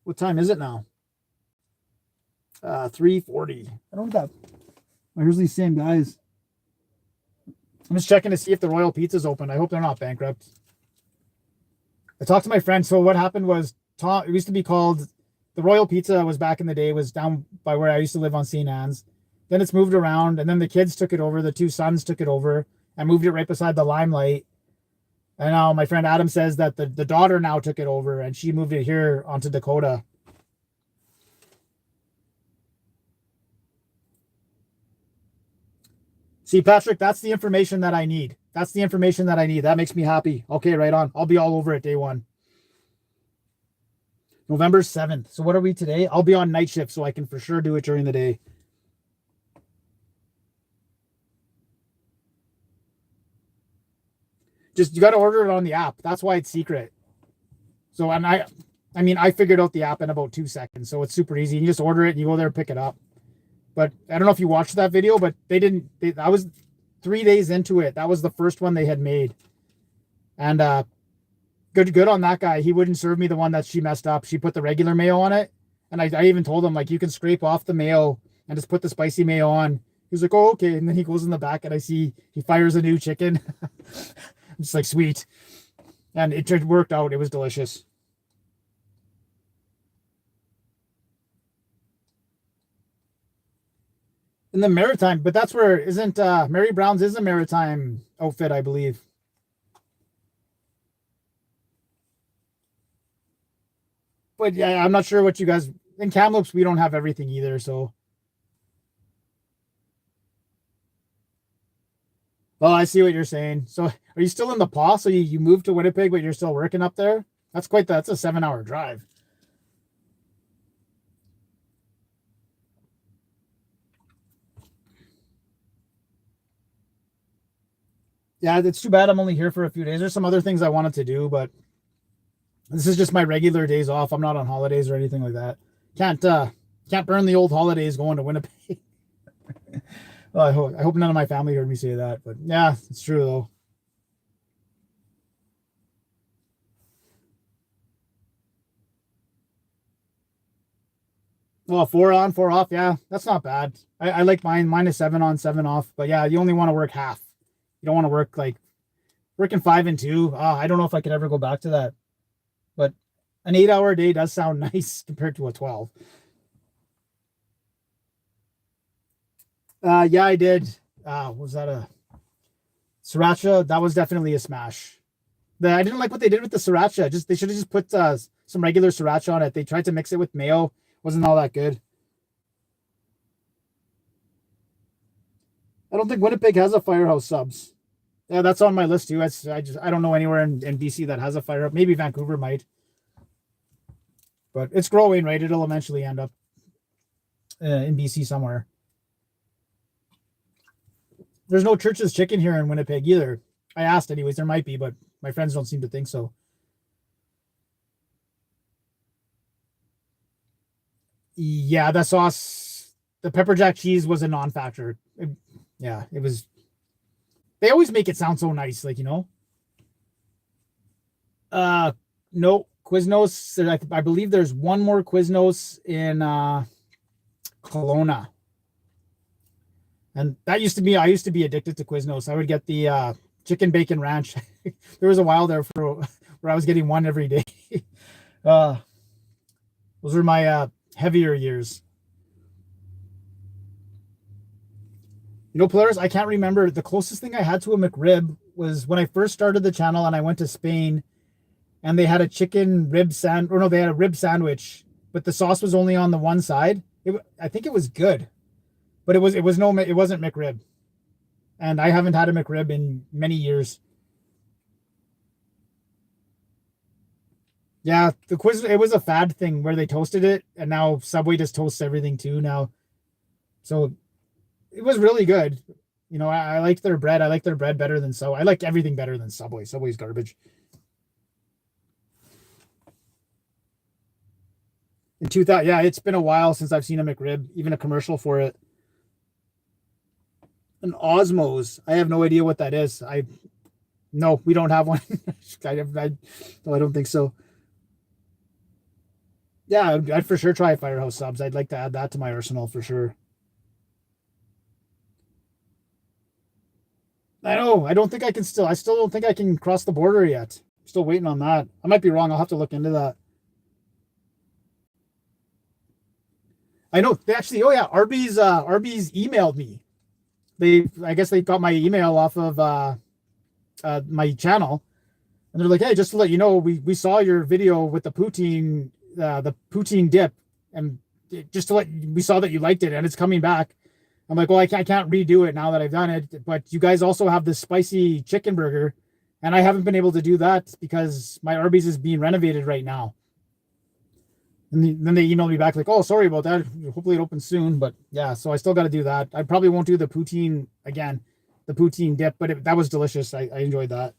What time is it now? 3:40. I don't know that. Here's these same guys. I'm just checking to see if the Royal Pizza's open. I hope they're not bankrupt. I talked to my friend. So what happened was, Tom, it used to be called, the Royal Pizza was back in the day, was down by where I used to live on St. Anne's. Then it's moved around, and then the kids took it over. The two sons took it over and moved it right beside the Limelight. And now my friend Adam says that the daughter now took it over, and she moved it here onto Dakota. See, Patrick, that's the information that I need. That's the information that I need. That makes me happy. Okay, right on. I'll be all over it day one. November 7th. So what are we today? I'll be on night shift, so I can for sure do it during the day. Just, you got to order it on the app. That's why it's secret. So, and I mean, I figured out the app in about 2 seconds. So it's super easy. You just order it and you go there and pick it up. But I don't know if you watched that video, but I was 3 days into it. That was the first one they had made. And good on that guy. He wouldn't serve me the one that she messed up. She put the regular mayo on it. And I even told him, like, you can scrape off the mayo and just put the spicy mayo on. He was like, oh, okay. And then he goes in the back and I see he fires a new chicken. I'm just like, sweet. And it worked out. It was delicious. In the Maritime, but that's where isn't Mary Brown's is a maritime outfit, I believe. But yeah, I'm not sure what you guys in Kamloops. We don't have everything either, so. Well, I see what you're saying. So, are you still in the paw? So you moved to Winnipeg, but you're still working up there? That's a 7-hour drive. Yeah, it's too bad I'm only here for a few days. There's some other things I wanted to do, but this is just my regular days off. I'm not on holidays or anything like that. Can't burn the old holidays going to Winnipeg. Well, I hope none of my family heard me say that, but yeah, it's true though. Well, 4 on, 4 off. Yeah, that's not bad. I like mine. Mine is 7 on, 7 off. But yeah, you only want to work half. You don't want to work like working 5 and 2. I don't know if I could ever go back to that. But an 8-hour day does sound nice compared to a 12. Yeah, I did. Was that a sriracha? That was definitely a smash. I didn't like what they did with the sriracha. They should have just put some regular sriracha on it. They tried to mix it with mayo. Wasn't all that good. I don't think Winnipeg has a Firehouse Subs. Yeah, that's on my list too. I don't know anywhere in BC that has a Firehouse. Maybe Vancouver might, but it's growing, right? It'll eventually end up in BC somewhere. There's no Church's Chicken here in Winnipeg either. I asked anyways. There might be, but my friends don't seem to think so. Yeah, the sauce, the pepper jack cheese was a non-factor. Yeah, it was. They always make it sound so nice, like, you know. No Quiznos. I believe there's one more Quiznos in Kelowna, and that used to be. I used to be addicted to Quiznos. I would get the chicken bacon ranch. There was a while there where I was getting one every day. Those were my heavier years. You know, Polaris, I can't remember. The closest thing I had to a McRib was when I first started the channel and I went to Spain and they had a chicken rib sandwich. Or no, they had a rib sandwich, but the sauce was only on the one side. I think it was good, but it wasn't McRib. And I haven't had a McRib in many years. Yeah, it was a fad thing where they toasted it, and now Subway just toasts everything too now. So it was really good. You know, I liked their bread. I like their bread better than I like everything better than Subway. Subway's garbage. In 2000, yeah, it's been a while since I've seen a McRib, even a commercial for it. An Osmos. I have no idea what that is. No, we don't have one. No, I don't think so. Yeah, I'd for sure try Firehouse Subs. I'd like to add that to my arsenal for sure. I know. I still don't think I can cross the border yet. I'm still waiting on that. I might be wrong. I'll have to look into that. I know. They actually, oh yeah, Arby's emailed me. I guess they got my email off of my channel. And they're like, hey, just to let you know, we saw your video with the poutine dip, and we saw that you liked it and it's coming back. I'm like, well, I can't redo it now that I've done it. But you guys also have this spicy chicken burger, and I haven't been able to do that because my Arby's is being renovated right now. And then they emailed me back like, oh, sorry about that. Hopefully it opens soon. But yeah, so I still got to do that. I probably won't do the poutine again, the poutine dip, but that was delicious. I enjoyed that.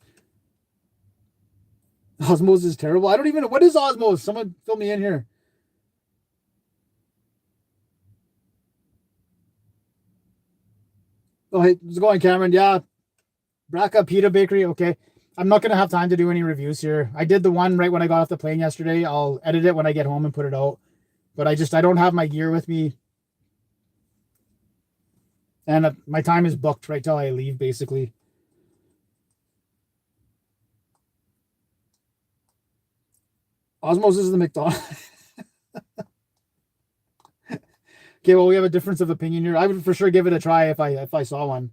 Osmos is terrible. I don't even know. What is Osmos? Someone fill me in here. Oh, hey, how's it going, Cameron? Yeah. Braca Pita Bakery. Okay. I'm not going to have time to do any reviews here. I did the one right when I got off the plane yesterday. I'll edit it when I get home and put it out. But I don't have my gear with me. And my time is booked right till I leave, basically. Osmos is the McDonald's. Okay, well, we have a difference of opinion here. I would for sure give it a try if I saw one.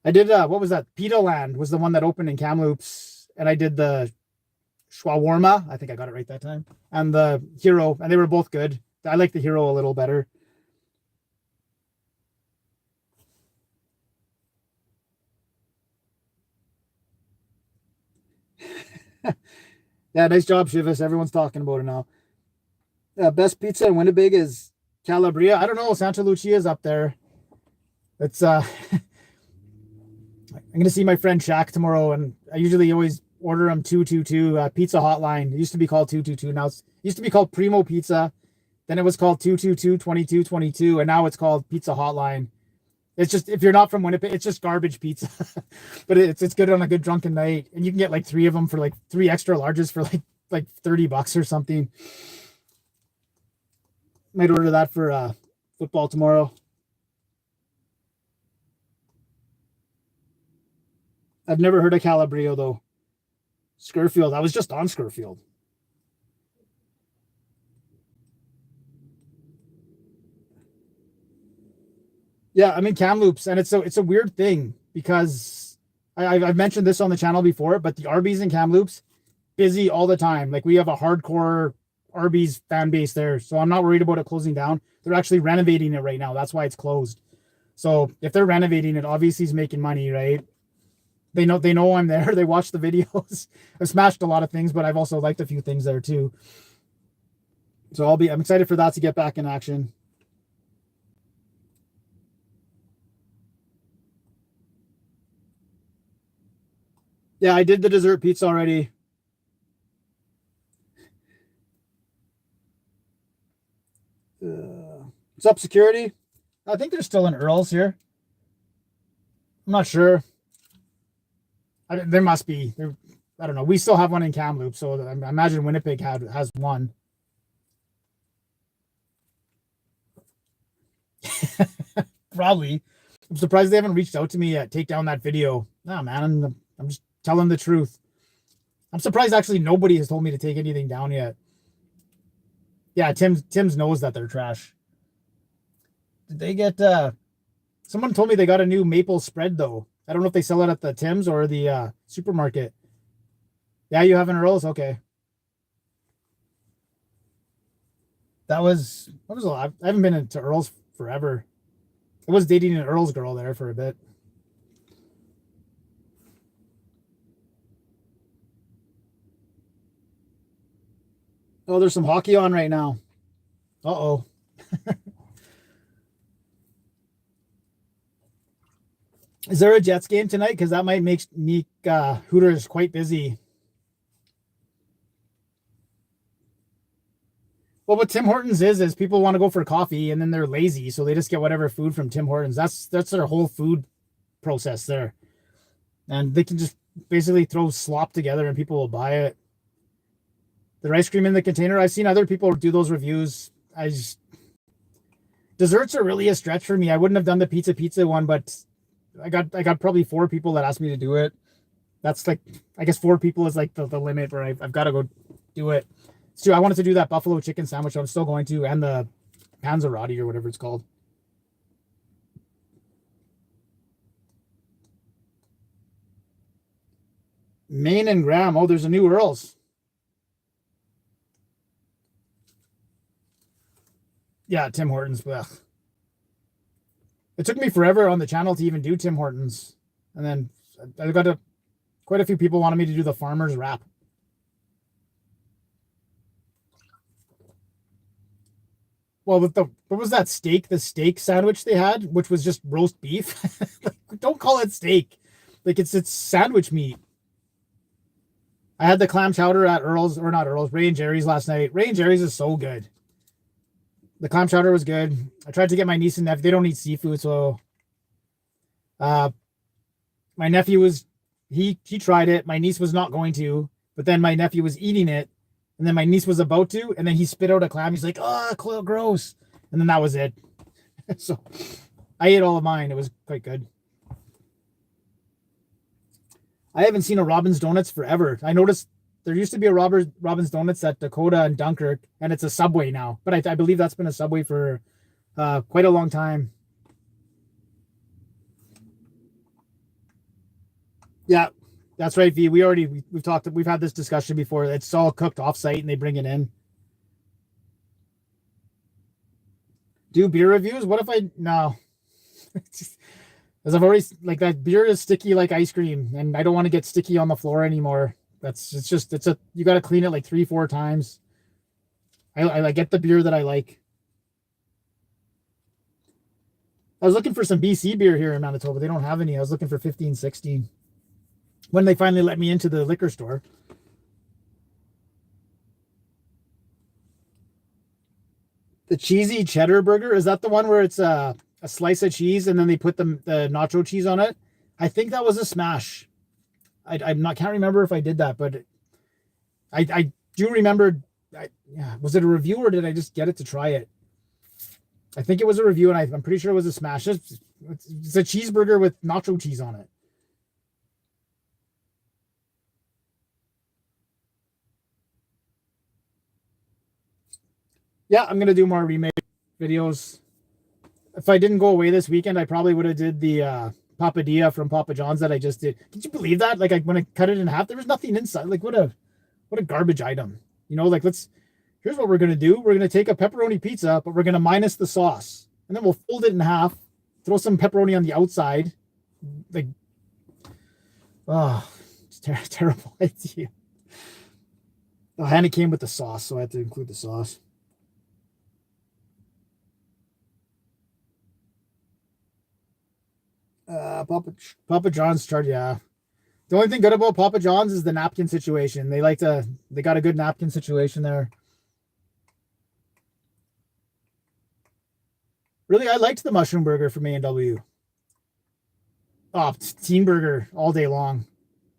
I did what was that? Pita Land was the one that opened in Kamloops, and I did the shawarma. I think I got it right that time. And the Hero, and they were both good. I like the Hero a little better. Yeah, nice job, Shivas. Everyone's talking about it now. Best pizza in Winnipeg is Calabria. I don't know. Santa Lucia is up there. It's I'm gonna see my friend Shaq tomorrow, and I usually always order him 222 Pizza Hotline. It used to be called 222. Now it used to be called Primo Pizza. Then it was called 222 2222, and now it's called Pizza Hotline. It's just if you're not from Winnipeg, it's just garbage pizza, but it's good on a good drunken night, and you can get like 3 of them for like 3 extra larges for like $30 or something. Might order that for football tomorrow. I've never heard of Calabrio though. Scurfield. I was just on Scurfield. Yeah, I'm in Kamloops, and it's a weird thing because I've mentioned this on the channel before, but the Arby's in Kamloops busy all the time. Like we have a hardcore Arby's fan base there, so I'm not worried about it closing down. They're actually renovating it right now. That's why it's closed. So if they're renovating it, obviously he's making money, right? They know I'm there. They watch the videos. I've smashed a lot of things, but I've also liked a few things there too. So I'm excited for that to get back in action. Yeah, I did the dessert pizza already. What's up, security? I think they're still in Earl's here. I'm not sure. There must be. I don't know. We still have one in Kamloops, so I imagine Winnipeg has one. Probably. I'm surprised they haven't reached out to me yet. Take down that video. No, man, I'm just telling the truth. I'm surprised actually nobody has told me to take anything down yet. Yeah, Tim's knows that they're trash. Did they get someone told me they got a new maple spread though. I don't know if they sell it at the Tim's or the supermarket. Yeah, you have an Earl's? Okay. That was a lot. I haven't been into Earl's forever. I was dating an Earl's girl there for a bit. Oh, there's some hockey on right now. Uh-oh. Is there a Jets game tonight? Because that might make Hooters quite busy. Well, what Tim Hortons is people want to go for coffee and then they're lazy, so they just get whatever food from Tim Hortons. That's their whole food process there. And they can just basically throw slop together and people will buy it. The ice cream in the container. I've seen other people do those reviews. Desserts are really a stretch for me. I wouldn't have done the pizza one, but I got probably 4 people that asked me to do it. That's like, I guess 4 people is like the limit where I've got to go do it. So I wanted to do that buffalo chicken sandwich. I'm still going to, and the panzerotti or whatever it's called. Maine and Graham. Oh, there's a new Earl's. Yeah, Tim Hortons. Ugh. It took me forever on the channel to even do Tim Hortons. And then I got quite a few people wanted me to do the farmer's wrap. Well, with what was that steak? The steak sandwich they had, which was just roast beef. Like, don't call it steak. Like it's sandwich meat. I had the clam chowder at Earl's, or not Earl's, Ray and Jerry's last night. Ray and Jerry's is so good. The clam chowder was good. I tried to get my niece and nephew. They don't eat seafood, so my nephew was he tried it. My niece was not going to, but then my nephew was eating it, and then my niece was about to, and then he spit out a clam. He's like, "Oh, gross," and then that was it. So I ate all of mine. It was quite good. I haven't seen a Robin's Donuts forever. I noticed there used to be a Robin's Donuts at Dakota and Dunkirk, and it's a Subway now. But I believe that's been a Subway for quite a long time. Yeah, that's right, V. We've had this discussion before. It's all cooked off-site and they bring it in. Do beer reviews? What if no? As I've already, like, that beer is sticky like ice cream, and I don't want to get sticky on the floor anymore. You got to clean it like 3-4 times. I get the beer that I like. I was looking for some BC beer here in Manitoba. They don't have any. I was looking for 15, 16 when they finally let me into the liquor store. The cheesy cheddar burger, is that the one where it's a slice of cheese and then they put the nacho cheese on it? I think that was a smash. Can't remember if I did that, but I do remember. Was it a review or did I just get it to try it? I think it was a review, and I'm pretty sure it was a smash. It's a cheeseburger with nacho cheese on it. Yeah, I'm gonna do more remake videos. If I didn't go away this weekend, I probably would have did the papadilla from Papa John's that I just did. Did you believe that? Like, when I cut it in half, there was nothing inside. Like, what a garbage item. You know, like, here's what we're gonna do. We're gonna take a pepperoni pizza, but we're gonna minus the sauce, and then we'll fold it in half, throw some pepperoni on the outside. Like, oh, it's terrible idea. And it came with the sauce, so I had to include the sauce. Papa John's charge, yeah. The only thing good about Papa John's is the napkin situation. They got a good napkin situation there. Really, I liked the mushroom burger from A&W. Oh, teen burger all day long.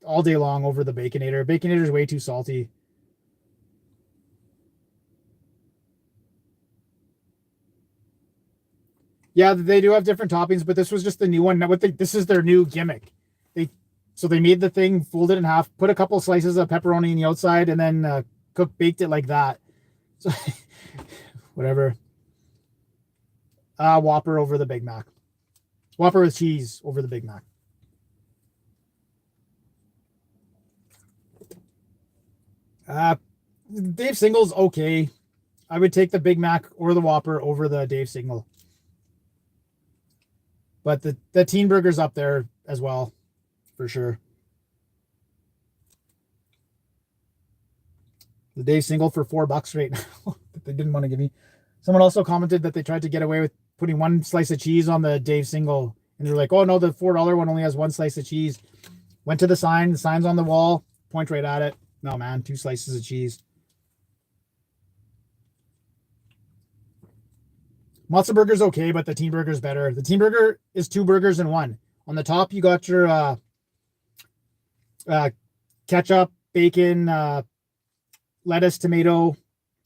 All day long over the Baconator. Baconator is way too salty. Yeah, they do have different toppings, but this was just the new one. This is their new gimmick. They made the thing, folded in half, put a couple slices of pepperoni on the outside, and then baked it like that. So whatever. Whopper over the Big Mac. Whopper with cheese over the Big Mac. Dave Single's okay. I would take the Big Mac or the Whopper over the Dave Single. But the teen burger's up there as well, for sure. The Dave Single for $4 right now that they didn't want to give me. Someone also commented that they tried to get away with putting one slice of cheese on the Dave Single, and they're like, "Oh no, the $4 one only has one slice of cheese." Went to the sign's on the wall, point right at it. No man, 2 slices of cheese. Matzo burger's okay, but the teen burger's better. The teen burger is 2 burgers in one. On the top, you got your ketchup, bacon, lettuce, tomato,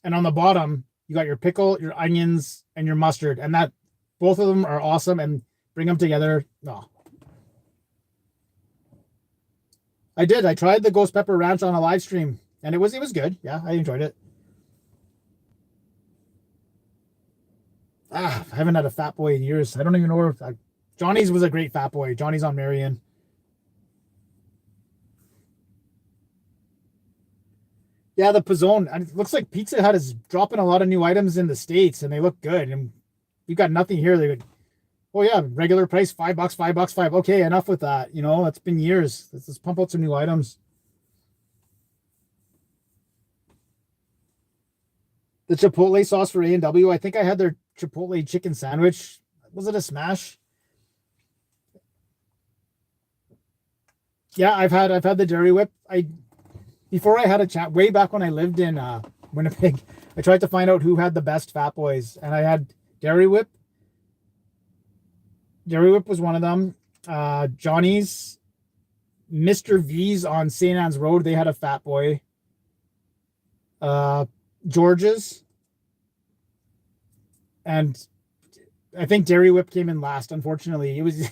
and on the bottom, you got your pickle, your onions, and your mustard. And that both of them are awesome, and bring them together. Oh. I did. I tried the Ghost Pepper Ranch on a live stream, and it was good. Yeah, I enjoyed it. I haven't had a Fat Boy in years. I don't even know if Johnny's was a great Fat Boy. Johnny's on Marion. Yeah, the Pizzone. It looks like Pizza Hut is dropping a lot of new items in the States, and they look good. And we've got nothing here. Oh yeah, regular price, $5, $5, $5. Okay, enough with that. You know, it's been years. Let's pump out some new items. The Chipotle sauce for A&W. I think I had their Chipotle chicken sandwich. Was it a smash? Yeah, I've had the Dairy Whip. Before I had a chat way back when I lived in Winnipeg, I tried to find out who had the best Fat Boys, and I had Dairy Whip. Dairy Whip was one of them. Johnny's, Mr. V's on St. Anne's Road, they had a Fat Boy. George's, and I think Dairy Whip came in last. Unfortunately, it was,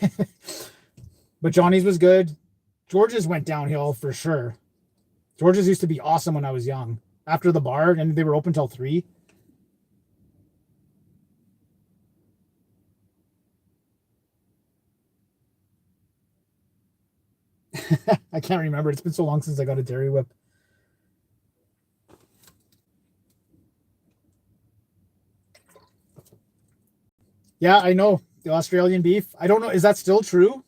but Johnny's was good. George's went downhill for sure. George's used to be awesome when I was young. After the bar, and they were open till 3. I can't remember. It's been so long since I got a Dairy Whip. Yeah, I know. The Australian beef. I don't know. Is that still true?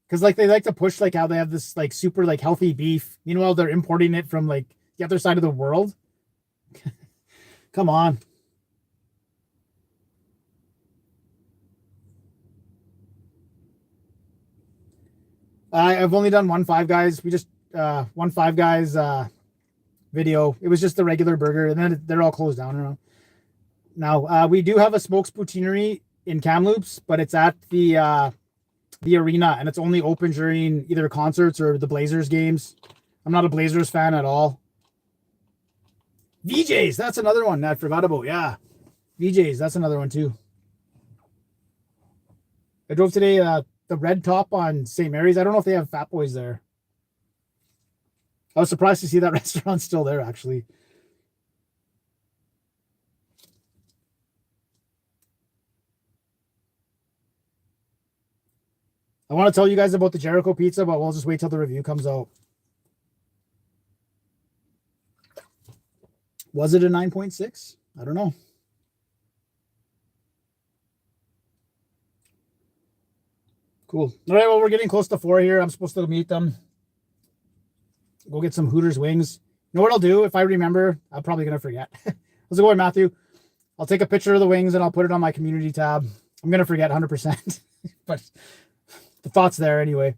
Because like they like to push like how they have this like super like healthy beef. Meanwhile, they're importing it from like the other side of the world. Come on. I've only done one Five Guys. We just one Five Guys video. It was just the regular burger, and then they're all closed down now. Now we do have a Smokes Poutineery in Kamloops, but it's at the arena, and it's only open during either concerts or the Blazers games. I'm not a Blazers fan at all. VJ's, that's another one I forgot about. Yeah, VJ's, that's another one too. I drove today the Red Top on St. Mary's. I don't know if they have Fat Boys there. I was surprised to see that restaurant still there, actually. I want to tell you guys about the Jericho pizza, but we'll just wait till the review comes out. Was it a 9.6? I don't know. Cool. All right, well, we're getting close to 4 here. I'm supposed to meet them. Go get some Hooters wings. You know what I'll do? If I remember, I'm probably going to forget. How's it going, Matthew? I'll take a picture of the wings and I'll put it on my community tab. I'm going to forget 100%. But the thought's there anyway.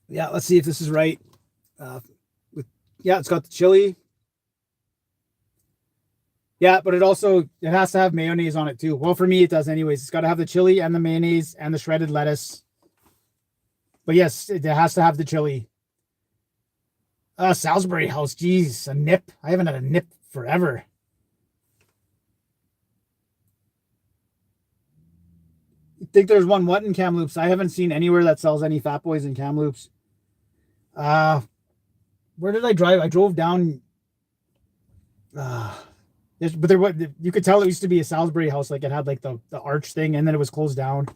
Yeah, let's see if this is right. Yeah, it's got the chili. Yeah, but it has to have mayonnaise on it too. Well, for me, it does anyways. It's got to have the chili and the mayonnaise and the shredded lettuce. But yes, it has to have the chili. Salisbury House. Geez, a nip. I haven't had a nip forever. You think there's one what in Kamloops? I haven't seen anywhere that sells any Fat Boys in Kamloops. Where did I drive? I drove down. But you could tell it used to be a Salisbury House. Like it had like the arch thing, and then it was closed down.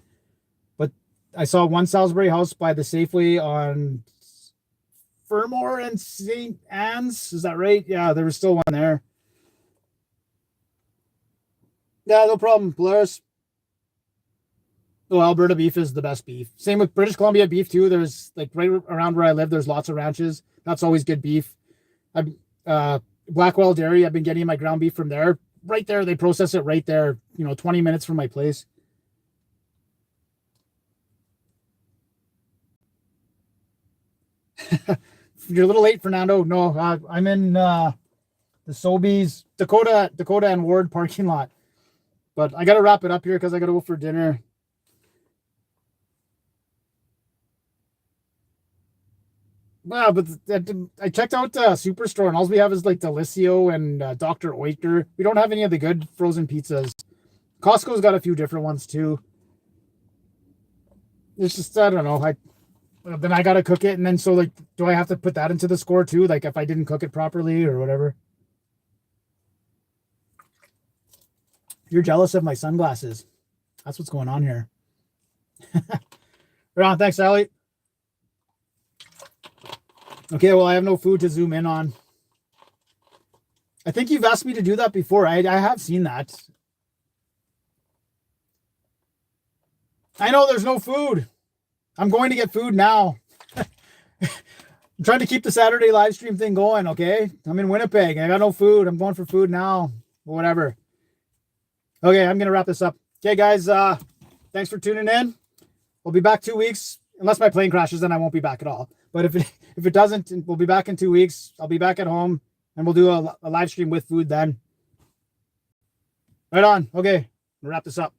But I saw one Salisbury House by the Safeway on Fermor and St. Anne's. Is that right? Yeah, there was still one there. Yeah, no problem, Polaris. Oh, Alberta beef is the best beef. Same with British Columbia beef too. There's like right around where I live, there's lots of ranches. That's always good beef. Blackwell Dairy, I've been getting my ground beef from there. Right there, they process it right there, 20 minutes from my place. You're a little late, Fernando. No, I'm in the Sobeys, Dakota and Ward parking lot. But I got to wrap it up here because I got to go for dinner. Wow, but I checked out Superstore, and all we have is like Delicio and Dr. Oetker. We don't have any of the good frozen pizzas. Costco's got a few different ones too. It's just, I don't know. Then I gotta cook it, and then so like, do I have to put that into the score too? Like if I didn't cook it properly or whatever. You're jealous of my sunglasses. That's what's going on here. Right on, thanks, Sally. Okay, well, I have no food to zoom in on. I think you've asked me to do that before. I have seen that. I know there's no food. I'm going to get food now. I'm trying to keep the Saturday live stream thing going, okay? I'm in Winnipeg. I got no food. I'm going for food now. Whatever. Okay, I'm going to wrap this up. Okay, guys, thanks for tuning in. We'll be back 2 weeks. Unless my plane crashes, then I won't be back at all. But if it doesn't, we'll be back in 2 weeks. I'll be back at home, and we'll do a live stream with food then. Right on. Okay, we'll wrap this up.